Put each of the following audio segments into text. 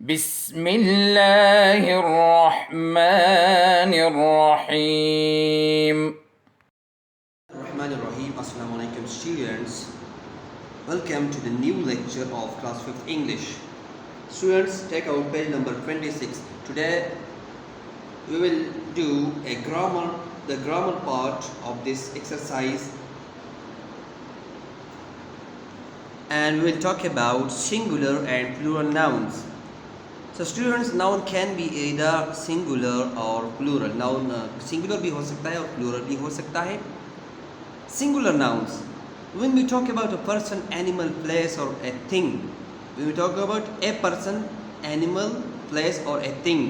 Bismillahirrahmanirrahim. Rahmanir-Rahim. Assalamu alaikum students. Welcome to the new lecture of class 5th English. Students, take out page number 26. Today we will do the grammar part of this exercise, and we will talk about singular and plural nouns. So students, noun can be either singular or plural. Noun singular भी हो सकता है और plural भी हो सकता है. Singular nouns, when we talk about a person, animal, place or a thing, when we talk about a person, animal, place or a thing,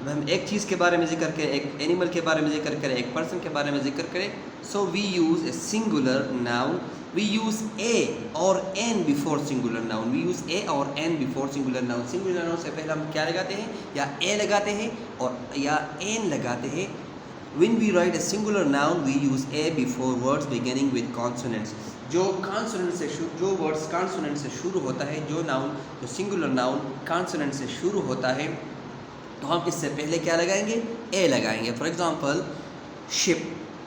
हम एक चीज़ के बारे में जिक्र करें, एक एनिमल के बारे में जिक्र करें, एक पर्सन के बारे में जिक्र करें, so we use a singular noun. We use a or n before singular noun. We use a or n before singular noun. Singular noun से पहले हम क्या लगाते हैं, या a लगाते हैं और या n लगाते हैं. When we write a singular noun, we use a before words beginning with consonants. जो consonant से जो words consonant से शुरू होता है, जो noun, जो singular noun consonant से शुरू होता है, तो हम इससे पहले क्या लगाएंगे, a लगाएंगे. For example, ship.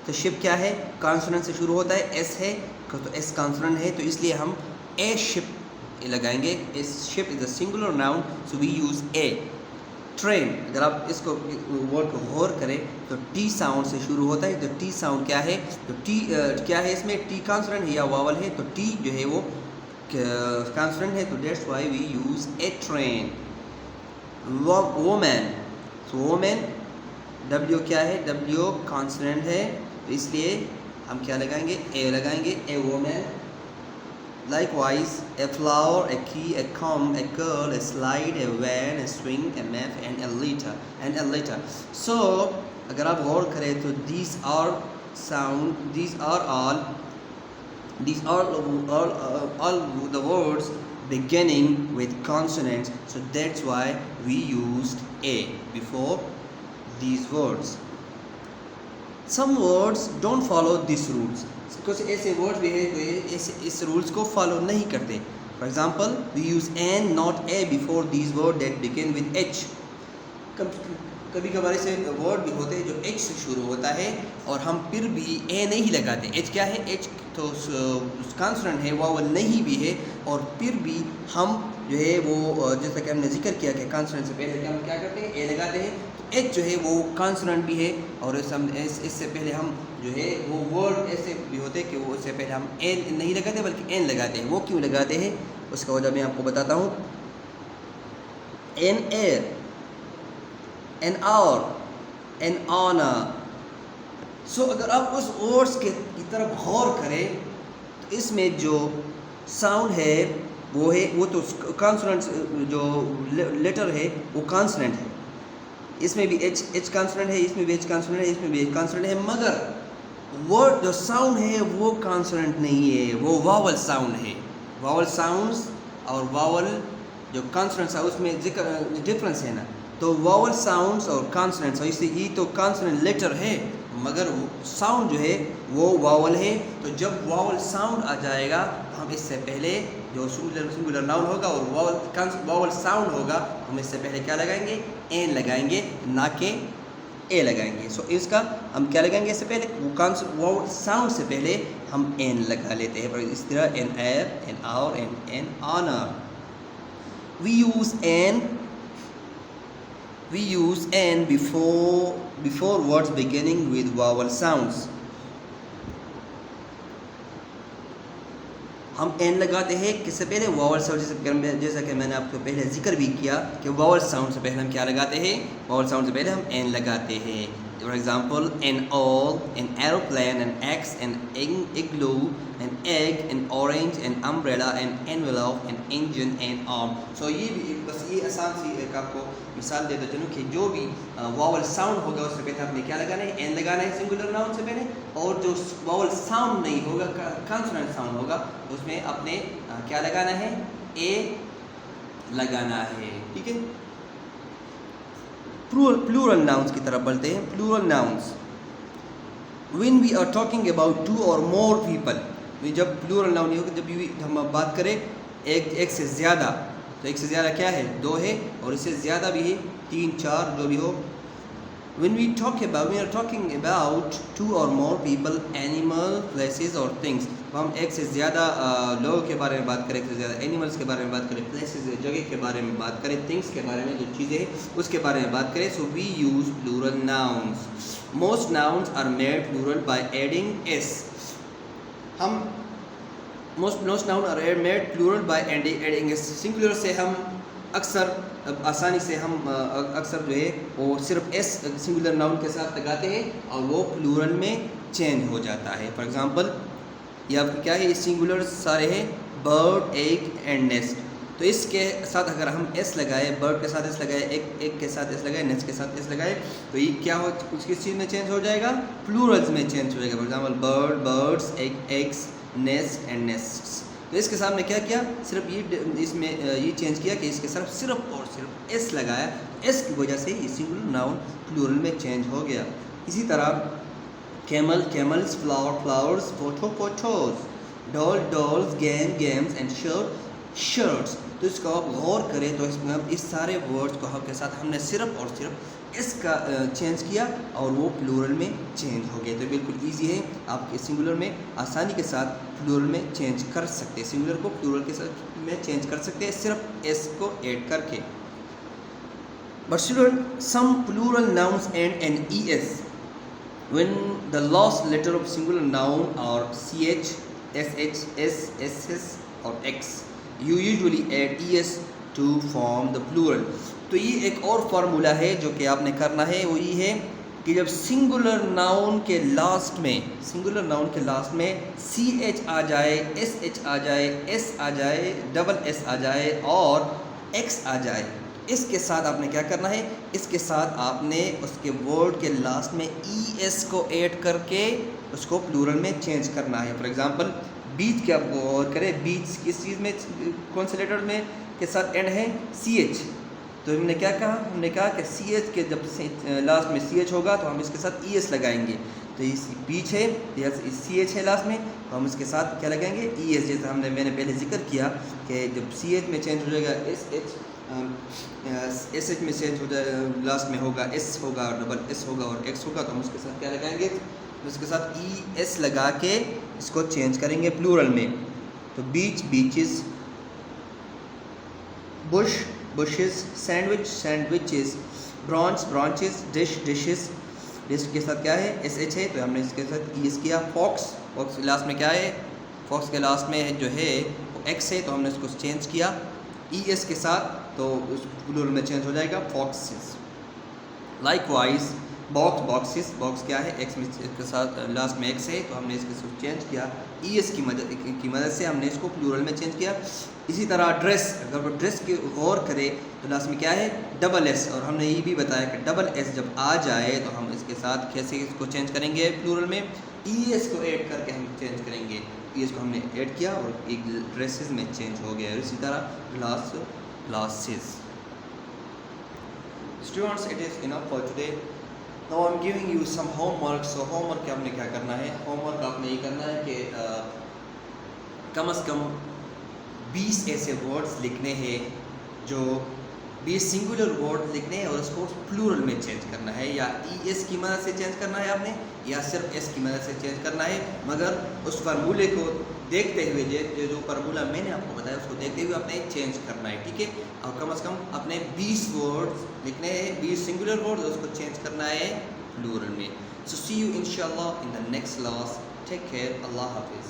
तो ship क्या है, consonant से शुरू होता है, s है, तो s consonant है, तो इसलिए हम a ship लगाएंगे. Ship is a singular noun, so we use a. Train, अगर आप इसको वर्ड को गौर करें तो टी साउंड से शुरू होता है, तो टी साउंड क्या है, तो टी क्या है, इसमें टी कॉन्सोनेंट है या वावल है, तो टी जो है वो कॉन्सोनेंट है, तो that's why we use a train. Woman, तो वोमैन डब्ल्यू क्या है, डब्ल्यू कॉन्सोनेंट है, तो इसलिए हम क्या लगाएंगे, ए लगाएंगे, ए woman. Likewise, a flower, a key, a comb, a girl, a slide, a van, a swing, a map, and a letter. So, अगर आप गौर करें तो these are all the words beginning with consonants. So that's why we used a before these words. Some words don't follow these rules. कुछ ऐसे words भी हैं जो इस रूल्स को फॉलो नहीं करते. For example, we use an not a before these word that begin with H. कभी कभार ऐसे वर्ड भी होते हैं जो एच से शुरू होता है और हम फिर भी ए नहीं लगाते. एच क्या है, एच तो कॉन्सोनेंट है, वावल नहीं भी है, और फिर भी हम जो है वो जैसा कि हमने जिक्र किया कि कॉन्सोनेंट से पहले हम क्या करते हैं, ए लगाते हैं. एच जो है वो कॉन्सोनेंट भी है, और इससे पहले हम जो है वो वर्ड ऐसे भी होते हैं कि वो इससे पहले हम एन नहीं लगाते बल्कि एन लगाते हैं. वो क्यों लगाते हैं उसका वजह मैं आपको बताता हूँ. An air, an hour, an honour. So अगर आप उस वर्ड्स की तरफ गौर करें तो इसमें जो साउंड है वो तो कॉन्सोनेंट, जो लेटर है वो कॉन्सोनेंट है. इसमें भी एच कॉन्सोनेंट है, इसमें भी एच कॉन्सोनेंट है, इसमें भी एच कॉन्सोनेंट है, मगर वर्ड जो साउंड है वो कॉन्सोनेंट नहीं है, वो वावल साउंड है. वावल साउंड्स और वावल जो कॉन्सोनेंट्स है उसमें डिफरेंस है ना. तो वावल साउंड्स और कॉन्सोनेंट्स, और इससे ये तो कॉन्सोनेंट लेटर है मगर साउंड जो है वो वावल है. तो जब वावल साउंड आ जाएगा तो हम इससे पहले जो सिंगुलर नाउन होगा और वावल साउंड होगा, हम इससे पहले क्या लगाएंगे, एन लगाएंगे, ना कि ए लगाएंगे. सो इसका हम क्या लगाएंगे, इससे पहले वावल साउंड से पहले हम एन लगा लेते हैं. इस तरह an air, an hour, an honour. We use n before words beginning with vowel sounds. हम n लगाते हैं किससे पहले, वावल साउंड. जैसा कि मैंने आपको पहले जिक्र भी किया कि वावल साउंड से पहले हम क्या लगाते हैं, वावल साउंड से पहले हम n लगाते हैं. For example, an owl, an aeroplane, an axe, an igloo, an egg, an orange, an umbrella, an envelope, an engine, an arm. So ये भी बस ये आसान सी एक आपको मिसाल दे देता हूँ कि जो भी वावल साउंड होगा उससे पहले आपने क्या लगाना है, n लगाना है सिंगुलर नाउन से पहले, और जो वावल साउंड नहीं होगा, कॉन्सोनेंट साउंड होगा, उसमें आपने क्या लगाना है, a लगाना है. ठीक है. प्लूरल नाउन्स की तरफ बढ़ते हैं. Plural nouns, when we are talking about two or more people. जब प्लूरल नाउन होगा, जब भी हम बात करें एक से ज़्यादा तो एक से ज़्यादा क्या है, दो है, और इससे ज़्यादा भी है, तीन चार जो भी हो. When we are talking about two or more people, animal, places or things. तो हम एक से ज़्यादा लोगों के बारे में बात करें, एक से ज़्यादा एनिमल्स के बारे में बात करें, प्लेसेस जगह के बारे में बात करें, थिंग्स के बारे में जो चीज़ें हैं उसके बारे में बात करें. So we use plural nouns. Most nouns are made plural by adding s. हम most noun are made plural by adding s. Singular से हम अक्सर आसानी से हम अक्सर जो है वो सिर्फ एस सिंगुलर नाउन के साथ लगाते हैं और वो प्लूरल में चेंज हो जाता है. फॉर एग्जांपल ये आपका क्या है, ये सिंगुलर सारे हैं, बर्ड, एग एंड नेस्ट. तो इसके साथ अगर हम एस लगाए, बर्ड के साथ एस लगाए, एग के साथ एस लगाए, नेस्ट के साथ एस लगाए, तो ये क्या हो, किस चीज़ में चेंज हो जाएगा, प्लूरल्स में चेंज हो जाएगा. For example bird, birds, egg, eggs, nest and nests. तो इसके सामने क्या किया, सिर्फ ये इसमें ये चेंज किया कि इसके सिर्फ और सिर्फ एस लगाया. एस की वजह से ये सिंगुलर नाउन प्लूरल में चेंज हो गया. इसी तरह camel, camels, flower, flowers, photo, photos, doll, dolls, game, games and shirt, shirts. तो इसको आप गौर करें तो इसमें हम इस सारे वर्ड्स को हम के साथ हमने सिर्फ और सिर्फ इसका चेंज किया और वो प्लूरल में चेंज हो गया. तो बिल्कुल इजी है, आप सिंगुलर में आसानी के साथ प्लूरल में चेंज कर सकते हैं, सिंगुलर को प्लूरल के साथ में चेंज कर सकते हैं सिर्फ एस को ऐड करके. But student, some plural nouns end in es when the last letter of singular noun are ch, sh, s, ss or x. You usually add es to form the plural. तो ये एक और formula है जो कि आपने करना है, वो ये है कि जब सिंगुलर नाउन के लास्ट में सी एच आ जाए, एस एच आ जाए, एस आ जाए, डबल एस आ जाए और एक्स आ जाए, इसके साथ आपने क्या करना है, इसके साथ आपने उसके वर्ड के लास्ट में ई एस को ऐड करके उसको प्लूरल में चेंज करना है. फॉर एग्जांपल बीच के आप गौर करें, बीच किस चीज़ में, कौन से लेटर में के साथ एंड है, सी एच. तो हमने क्या कहा, हमने कहा कि सी एच के जब लास्ट में सी एच होगा तो हम इसके साथ ई एस लगाएंगे. तो इस बीच है, सी एच है लास्ट में, तो हम इसके साथ क्या लगाएंगे, ई एस. जैसे मैंने पहले जिक्र किया कि जब सी एच में चेंज हो जाएगा एस एच में चेंज हो जाए, लास्ट में होगा एस होगा और डबल एस होगा और एक्स होगा, तो हम उसके साथ क्या लगाएंगे, तो उसके साथ ई एस लगा के इसको चेंज करेंगे प्लूरल में. तो beach, beaches, bush, bushes, sandwich, sandwiches, branch, branches, dish, dishes. Dish के साथ क्या है, एस एच है, तो हमने इसके साथ ई एस किया. फॉक्स, फॉक्स के लास्ट में क्या है, फॉक्स के लास्ट में जो है वो एक्स है, तो हमने इसको चेंज किया ई एस के साथ, तो उस प्लूरल में चेंज हो जाएगा foxes. Likewise box, boxes, box क्या है, एक्स में के साथ लास्ट में एक्स है, तो हमने इसके साथ चेंज किया ई एस की मदद से हमने इसको प्लूरल में चेंज किया. इसी तरह ड्रेस, अगर वो ड्रेस की गौर करें तो लास्ट में क्या है, डबल एस, और हमने ये भी बताया कि डबल एस जब आ जाए तो हम इसके साथ कैसे इसको चेंज करेंगे प्लूरल में, ई एस को ऐड करके हम चेंज करेंगे. ई एस को हमने ऐड किया और एक ड्रेसेस में चेंज हो गया. इसी तरह glass, glasses. Students, it is enough for today. Now I am giving you some homework. So homework आपने क्या करना है, होमवर्क आपने ये करना है कि कम से कम 20 ऐसे वर्ड्स लिखने हैं जो 20 सिंगुलर वर्ड लिखने हैं और उसको प्लूरल में चेंज करना है, या ई एस की मदद से चेंज करना है आपने, या सिर्फ एस की मदद से चेंज करना है. मगर उस फार्मूले को देखते हुए, जो फार्मूला मैंने आपको बताया उसको देखते हुए आपने चेंज करना है, ठीक है. और कम से कम अपने 20 वर्ड्स लिखने हैं, 20 सिंगुलर वर्ड, उसको चेंज करना है प्लूरल में. सो सी यू इंशाल्लाह in the next class. Take care. अल्लाह हाफिज़.